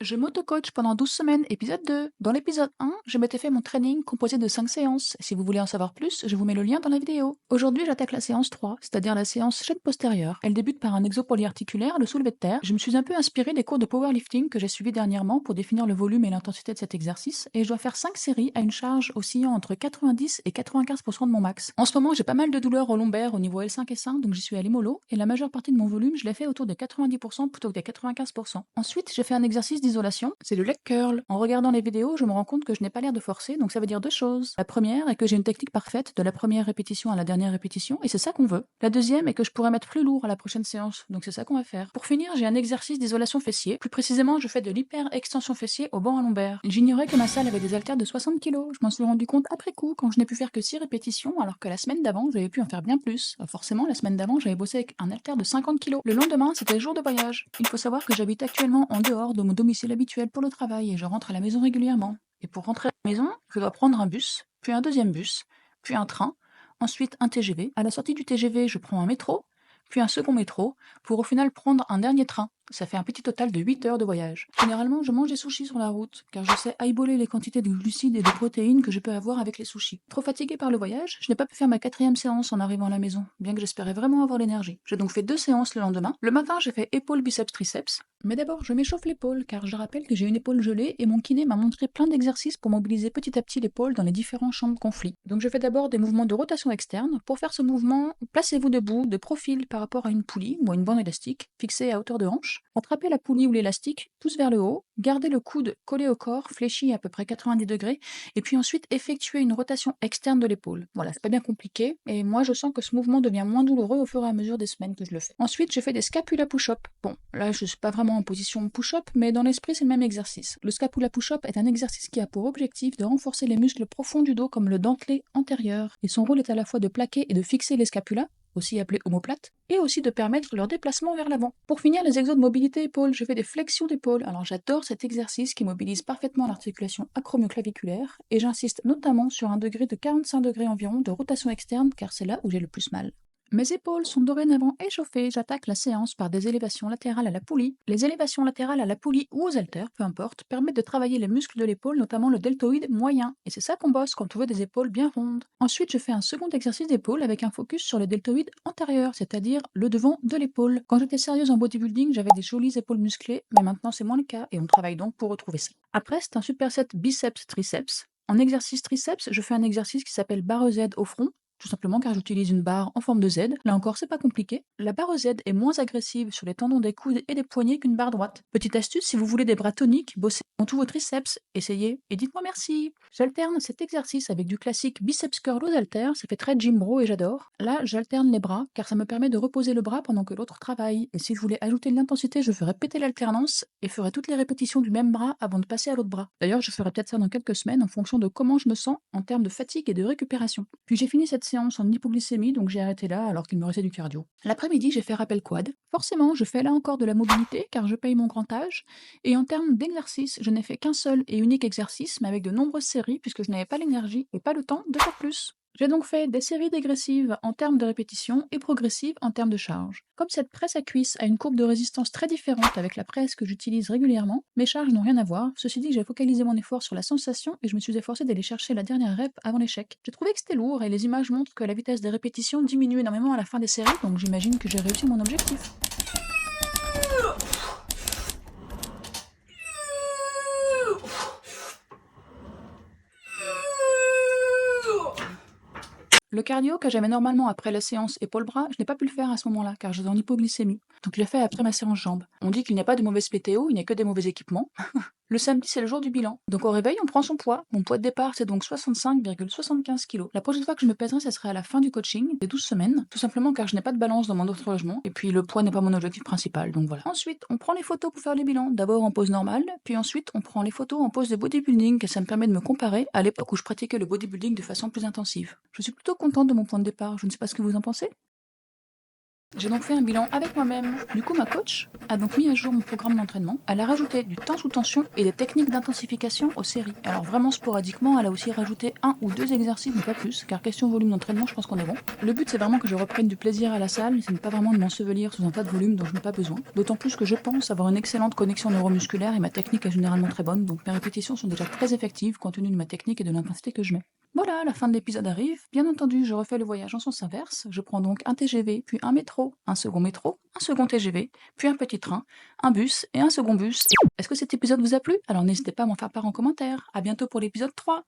Je m'auto-coach pendant 12 semaines, épisode 2. Dans l'épisode 1, je m'étais fait mon training composé de 5 séances. Si vous voulez en savoir plus, je vous mets le lien dans la vidéo. Aujourd'hui, j'attaque la séance 3, c'est-à-dire la séance chaîne postérieure. Elle débute par un exo polyarticulaire, le soulevé de terre. Je me suis un peu inspirée des cours de powerlifting que j'ai suivis dernièrement pour définir le volume et l'intensité de cet exercice, et je dois faire 5 séries à une charge oscillant entre 90 et 95% de mon max. En ce moment, j'ai pas mal de douleurs au lombaire au niveau L5 et 5, donc j'y suis allée mollo, et la majeure partie de mon volume, je l'ai fait autour de 90% plutôt que des 95%. Ensuite, j'ai fait un exercice d'isolation, c'est le leg curl. En regardant les vidéos, je me rends compte que je n'ai pas l'air de forcer, donc ça veut dire deux choses. La première est que j'ai une technique parfaite de la première répétition à la dernière répétition, et c'est ça qu'on veut. La deuxième est que je pourrais mettre plus lourd à la prochaine séance, donc c'est ça qu'on va faire. Pour finir, j'ai un exercice d'isolation fessier. Plus précisément, je fais de l'hyper-extension fessier au banc à lombaire. J'ignorais que ma salle avait des haltères de 60 kg. Je m'en suis rendu compte après coup, quand je n'ai pu faire que 6 répétitions, alors que la semaine d'avant, j'avais pu en faire bien plus. Forcément, la semaine d'avant, j'avais bossé avec un haltère de 50 kg. Le lendemain, c'était le jour de voyage. Il faut savoir que j'habite actuellement en dehors de mon domicile habituel pour le travail et je rentre à la maison régulièrement. Et pour rentrer à la maison, je dois prendre un bus, puis un deuxième bus, puis un train, ensuite un TGV. À la sortie du TGV, je prends un métro, puis un second métro, pour au final prendre un dernier train. Ça fait un petit total de 8 heures de voyage. Généralement, je mange des sushis sur la route, car je sais eyeballer les quantités de glucides et de protéines que je peux avoir avec les sushis. Trop fatiguée par le voyage, je n'ai pas pu faire ma 4e séance en arrivant à la maison, bien que j'espérais vraiment avoir l'énergie. J'ai donc fait 2 séances le lendemain. Le matin, j'ai fait épaule, biceps, triceps. Mais d'abord, je m'échauffe l'épaule, car je rappelle que j'ai une épaule gelée et mon kiné m'a montré plein d'exercices pour mobiliser petit à petit l'épaule dans les différents champs de conflit. Donc je fais d'abord des mouvements de rotation externe. Pour faire ce mouvement, placez-vous debout, de profil par rapport à une poulie ou à une bande élastique, fixée à hauteur de hanche. Attrapez la poulie ou l'élastique, pousse vers le haut, gardez le coude collé au corps, fléchi à peu près 90 degrés, et puis ensuite effectuez une rotation externe de l'épaule. Voilà, c'est pas bien compliqué, et moi je sens que ce mouvement devient moins douloureux au fur et à mesure des semaines que je le fais. Ensuite, je fais des scapula push-up. Bon, là je suis pas vraiment en position push-up, mais dans l'esprit c'est le même exercice. Le scapula push-up est un exercice qui a pour objectif de renforcer les muscles profonds du dos comme le dentelé antérieur, et son rôle est à la fois de plaquer et de fixer les scapulas, aussi appelées omoplates, et aussi de permettre leur déplacement vers l'avant. Pour finir, les exos de mobilité épaules, je fais des flexions d'épaule. Alors j'adore cet exercice qui mobilise parfaitement l'articulation acromioclaviculaire, et j'insiste notamment sur un degré de 45 degrés environ de rotation externe, car c'est là où j'ai le plus mal. Mes épaules sont dorénavant échauffées, j'attaque la séance par des élévations latérales à la poulie. Les élévations latérales à la poulie ou aux haltères, peu importe, permettent de travailler les muscles de l'épaule, notamment le deltoïde moyen. Et c'est ça qu'on bosse quand on veut des épaules bien rondes. Ensuite, je fais un second exercice d'épaule avec un focus sur le deltoïde antérieur, c'est-à-dire le devant de l'épaule. Quand j'étais sérieuse en bodybuilding, j'avais des jolies épaules musclées, mais maintenant c'est moins le cas et on travaille donc pour retrouver ça. Après, c'est un superset biceps-triceps. En exercice triceps, je fais un exercice qui s'appelle barre Z au front, tout simplement car j'utilise une barre en forme de Z. Là encore, c'est pas compliqué. La barre Z est moins agressive sur les tendons des coudes et des poignets qu'une barre droite. Petite astuce, si vous voulez des bras toniques, bossez dans tous vos triceps, essayez et dites-moi merci. J'alterne cet exercice avec du classique biceps curl aux haltères, ça fait très gym bro et j'adore. Là, j'alterne les bras car ça me permet de reposer le bras pendant que l'autre travaille. Et si je voulais ajouter de l'intensité, je ferais péter l'alternance et ferais toutes les répétitions du même bras avant de passer à l'autre bras. D'ailleurs, je ferai peut-être ça dans quelques semaines en fonction de comment je me sens en termes de fatigue et de récupération. Puis j'ai fini cette séance en hypoglycémie, donc j'ai arrêté là alors qu'il me restait du cardio. L'après-midi, j'ai fait rappel quad. Forcément, je fais là encore de la mobilité car je paye mon grand âge. Et en termes d'exercice, je n'ai fait qu'un seul et unique exercice, mais avec de nombreuses séries puisque je n'avais pas l'énergie et pas le temps de faire plus. J'ai donc fait des séries dégressives en termes de répétition et progressives en termes de charge. Comme cette presse à cuisse a une courbe de résistance très différente avec la presse que j'utilise régulièrement, mes charges n'ont rien à voir. Ceci dit, j'ai focalisé mon effort sur la sensation et je me suis efforcée d'aller chercher la dernière rep avant l'échec. J'ai trouvé que c'était lourd et les images montrent que la vitesse des répétitions diminue énormément à la fin des séries, donc j'imagine que j'ai réussi mon objectif. Le cardio que j'avais normalement après la séance épaule-bras, je n'ai pas pu le faire à ce moment-là, car j'étais en hypoglycémie. Donc je l'ai fait après ma séance jambes. On dit qu'il n'y a pas de mauvaise PTO, il n'y a que des mauvais équipements. Le samedi, c'est le jour du bilan. Donc au réveil, on prend son poids. Mon poids de départ, c'est donc 65,75 kg. La prochaine fois que je me pèserai, ça sera à la fin du coaching, des 12 semaines, tout simplement car je n'ai pas de balance dans mon autre logement, et puis le poids n'est pas mon objectif principal, donc voilà. Ensuite, on prend les photos pour faire le bilan. D'abord en pose normale, puis ensuite on prend les photos en pose de bodybuilding, et ça me permet de me comparer à l'époque où je pratiquais le bodybuilding de façon plus intensive. Je suis plutôt contente de mon point de départ, je ne sais pas ce que vous en pensez. J'ai donc fait un bilan avec moi-même. Du coup, ma coach a donc mis à jour mon programme d'entraînement. Elle a rajouté du temps sous tension et des techniques d'intensification aux séries. Alors vraiment sporadiquement, elle a aussi rajouté 1 ou 2 exercices, mais pas plus, car question volume d'entraînement, je pense qu'on est bon. Le but, c'est vraiment que je reprenne du plaisir à la salle, ce n'est pas vraiment de m'ensevelir sous un tas de volume dont je n'ai pas besoin. D'autant plus que je pense avoir une excellente connexion neuromusculaire et ma technique est généralement très bonne, donc mes répétitions sont déjà très effectives compte tenu de ma technique et de l'intensité que je mets. Voilà, la fin de l'épisode arrive. Bien entendu, je refais le voyage en sens inverse. Je prends donc un TGV, puis un métro, un second TGV, puis un petit train, un bus et un second bus. Est-ce que cet épisode vous a plu? Alors n'hésitez pas à m'en faire part en commentaire. À bientôt pour l'épisode 3.